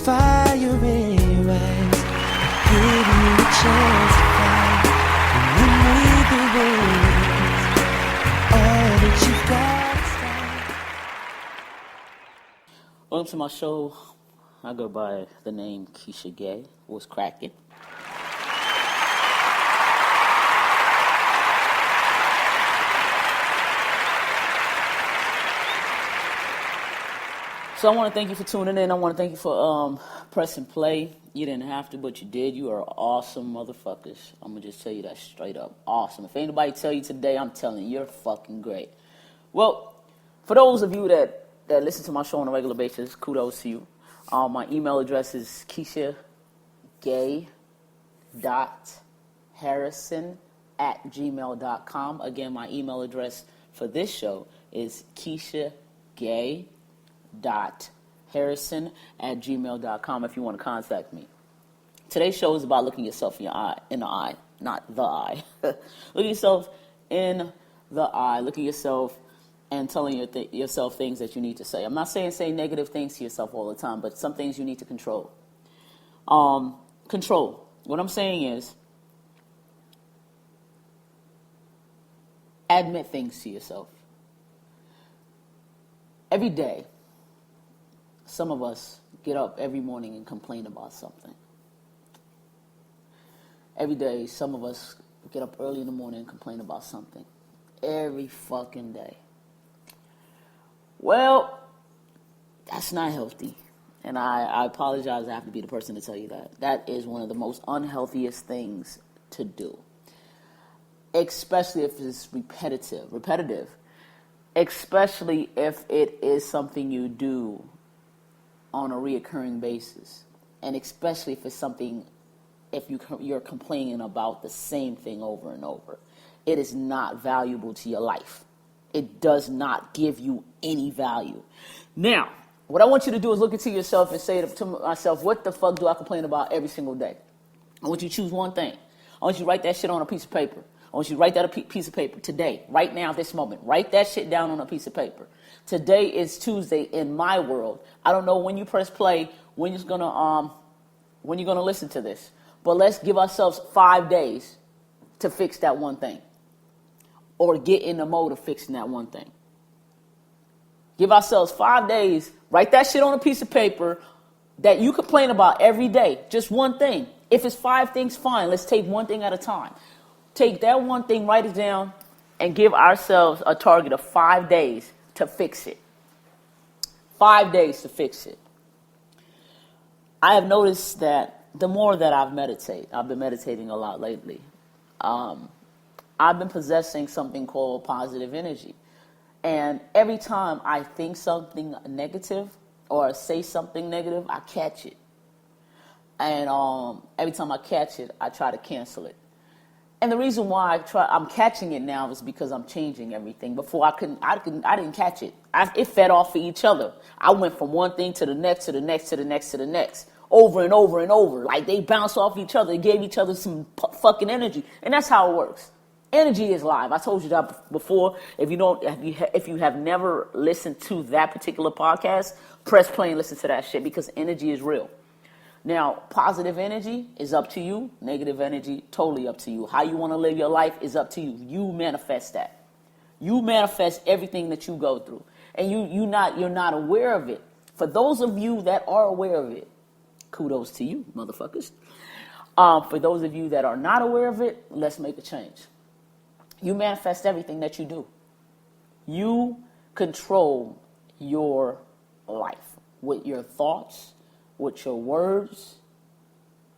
fire in your eyes, give you a chance to find you need the words, all that you've got is time. Welcome to my show. I go by the name Keisha Gay. What's cracking? So I want to thank you for tuning in. I want to thank you for pressing play. You didn't have to, but you did. You are awesome motherfuckers. I'm going to just tell you that straight up. Awesome. If anybody tell you today, I'm telling you, you're fucking great. Well, for those of you that listen to my show on a regular basis, kudos to you. My email address is KeishaGay.Harrison@gmail.com. Again, my email address for this show is KeishaGay.Harrison@gmail.com if you want to contact me. Today's show is about looking yourself in the eye, not the eye. Look yourself in the eye. Look at yourself and telling yourself things that you need to say. I'm not saying say negative things to yourself all the time, but some things you need to control. Control. What I'm saying is admit things to yourself. Every day, some of us get up every morning and complain about something. Every day, some of us get up early in the morning and complain about something. Every fucking day. Well, that's not healthy. And I apologize, I have to be the person to tell you that. That is one of the most unhealthiest things to do. Especially if it's repetitive. Especially if it is something you do on a reoccurring basis. And especially if it's something, if you're complaining about the same thing over and over. It is not valuable to your life. It does not give you any value. Now, what I want you to do is look into yourself and say to myself, what the fuck do I complain about every single day? I want you to choose one thing. I want you to write that shit on a piece of paper. I want you to write that piece of paper today, right now, this moment. Write that shit down on a piece of paper. Today is Tuesday in my world. I don't know when you press play, when you're gonna listen to this. But let's give ourselves 5 days to fix that one thing. Or get in the mode of fixing that one thing. Give ourselves 5 days. Write that shit on a piece of paper that you complain about every day. Just one thing. If it's 5 things, fine. Let's take one thing at a time. Take that one thing, write it down, and give ourselves a target of 5 days to fix it. 5 days to fix it. I have noticed that the more that I've been meditating a lot lately, I've been possessing something called positive energy. And every time I think something negative or say something negative, I catch it. And every time I catch it, I try to cancel it. And the reason why I'm catching it now is because I'm changing everything. Before I didn't catch it. It fed off of each other. I went from one thing to the next, to the next, to the next, to the next. Over and over and over. Like they bounced off each other. They gave each other some fucking energy. And that's how it works. Energy is live. I told you that before. If you have never listened to that particular podcast, press play and listen to that shit because energy is real. Now, positive energy is up to you. Negative energy, totally up to you. How you want to live your life is up to you. You manifest that. You manifest everything that you go through, and you're not aware of it. For those of you that are aware of it, kudos to you, motherfuckers. For those of you that are not aware of it, let's make a change. You manifest everything that you do. You control your life with your thoughts, with your words,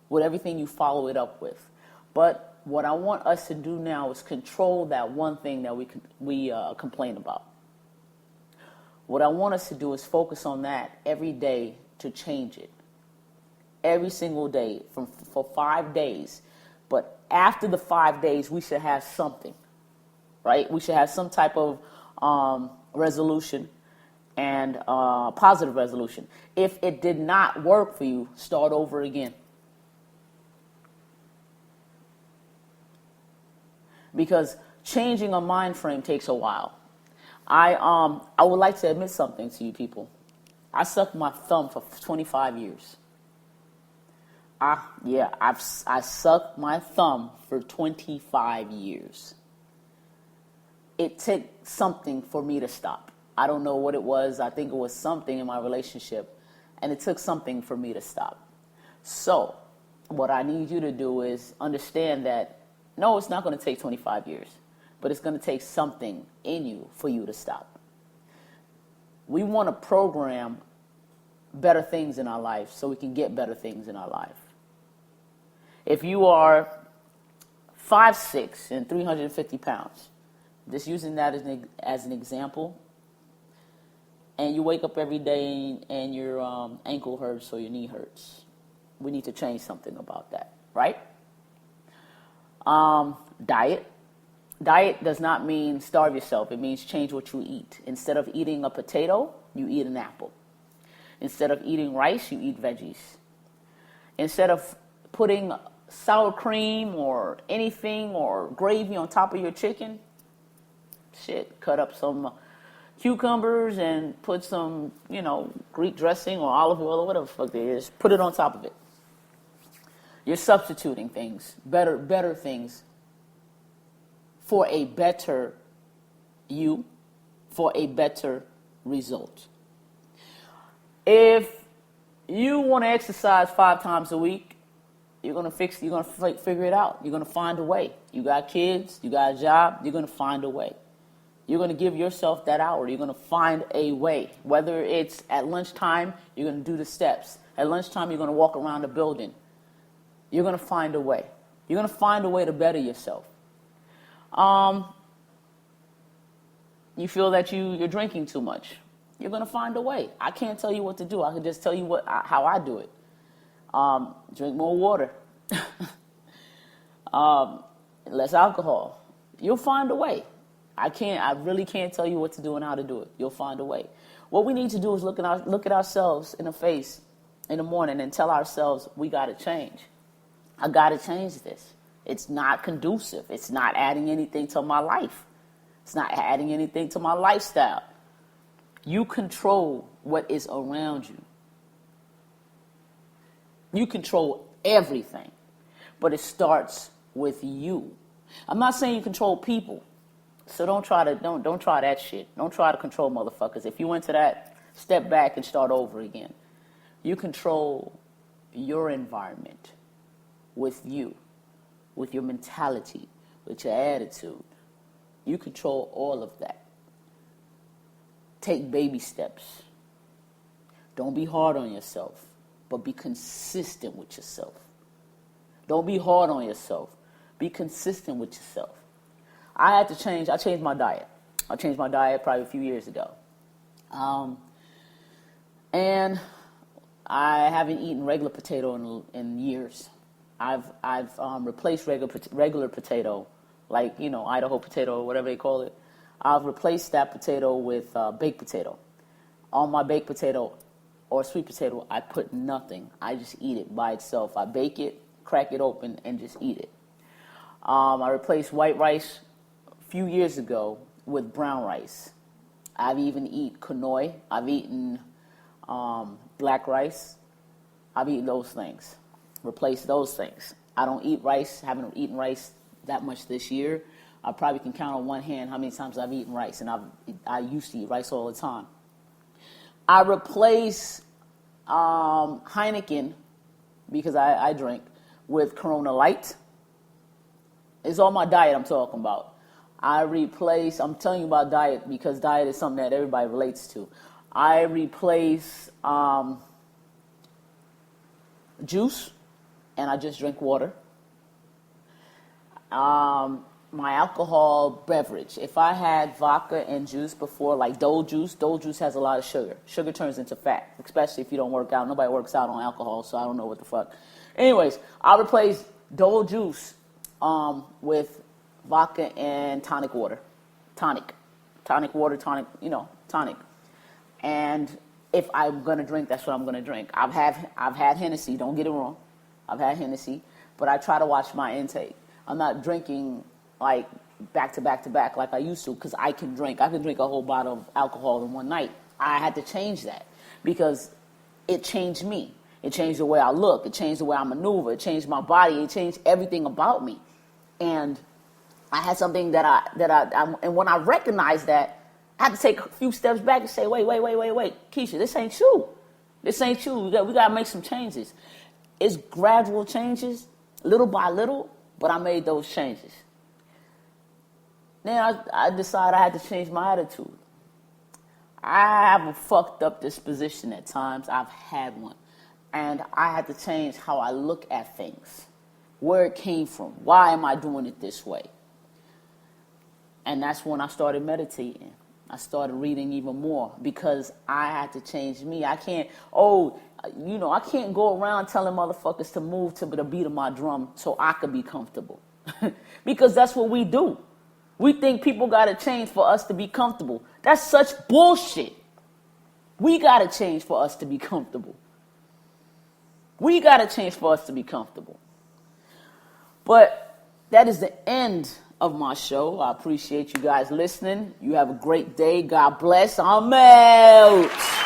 with everything you follow it up with. But what I want us to do now is control that one thing that we complain about. What I want us to do is focus on that every day to change it. Every single day for 5 days. But after the 5 days, we should have something, right? We should have some type of resolution and positive resolution. If it did not work for you, start over again. Because changing a mind frame takes a while. I would like to admit something to you people. I sucked my thumb for 25 years. I sucked my thumb for 25 years. It took something for me to stop. I don't know what it was. I think it was something in my relationship, and it took something for me to stop. So, what I need you to do is understand that, no, it's not going to take 25 years, but it's going to take something in you for you to stop. We want to program better things in our life so we can get better things in our life. If you are 5'6" and 350 pounds, just using that as an example, and you wake up every day and your ankle hurts or your knee hurts, we need to change something about that, right? Diet. Diet does not mean starve yourself. It means change what you eat. Instead of eating a potato, you eat an apple. Instead of eating rice, you eat veggies. Instead of putting sour cream or anything or gravy on top of your chicken, cut up some cucumbers and put some, Greek dressing or olive oil or whatever the fuck it is. Put it on top of it. You're substituting things, better things, for a better you, for a better result. If you want to exercise 5 times a week, you're gonna figure it out. You're gonna find a way. You got kids, you got a job, you're gonna find a way. You're gonna give yourself that hour. You're gonna find a way. Whether it's at lunchtime, you're gonna do the steps. At lunchtime, you're gonna walk around the building. You're gonna find a way. You're gonna find a way to better yourself. You feel that you're drinking too much. You're gonna find a way. I can't tell you what to do. I can just tell you how I do it. Drink more water. Less alcohol. You'll find a way. I really can't tell you what to do and how to do it. You'll find a way. What we need to do is look at ourselves in the face in the morning and tell ourselves, we got to change. I got to change this. It's not conducive. It's not adding anything to my life. It's not adding anything to my lifestyle. You control what is around you. You control everything, but it starts with you. I'm not saying you control people, so don't try that shit. Don't try to control motherfuckers. If you went to that, step back and start over again. You control your environment with you, with your mentality, with your attitude. You control all of that. Take baby steps. Don't be hard on yourself, but be consistent with yourself. Don't be hard on yourself. Be consistent with yourself. I changed my diet. I changed my diet probably a few years ago. And I haven't eaten regular potato in years. I've replaced regular potato, like, Idaho potato or whatever they call it. I've replaced that potato with baked potato. On my baked potato or sweet potato, I put nothing. I just eat it by itself. I bake it, crack it open, and just eat it. I replaced white rice a few years ago with brown rice. I've even eaten quinoa. I've eaten black rice. I've eaten those things. Replace those things. I don't eat rice. Haven't eaten rice that much this year. I probably can count on one hand how many times I've eaten rice, and I used to eat rice all the time. I replace Heineken, because I drink, with Corona Light. It's all my diet I'm talking about. I'm telling you about diet because diet is something that everybody relates to. I replace juice, and I just drink water. My alcohol beverage. If I had vodka and juice before, like Dole juice has a lot of sugar. Sugar turns into fat, especially if you don't work out. Nobody works out on alcohol, so I don't know what the fuck. Anyways, I'll replace Dole juice with vodka and tonic water. Tonic water, tonic. And if I'm going to drink, that's what I'm going to drink. I've had Hennessy, don't get it wrong. I've had Hennessy, but I try to watch my intake. I'm not drinking like back to back to back like I used to, because I can drink a whole bottle of alcohol in one night. I had to change that because it changed me. It changed the way I look. It changed the way I maneuver. It changed my body. It changed everything about me. And I had something and when I recognized that, I had to take a few steps back and say, wait, Keisha, this ain't you. This ain't you. We got to make some changes. It's gradual changes, little by little, but I made those changes. Then I decided I had to change my attitude. I have a fucked up disposition at times. I've had one. And I had to change how I look at things. Where it came from. Why am I doing it this way? And that's when I started meditating. I started reading even more because I had to change me. I can't go around telling motherfuckers to move to the beat of my drum so I could be comfortable. Because that's what we do. We think people got to change for us to be comfortable. That's such bullshit. We got to change for us to be comfortable. We got to change for us to be comfortable. But that is the end of my show. I appreciate you guys listening. You have a great day. God bless. I'm out.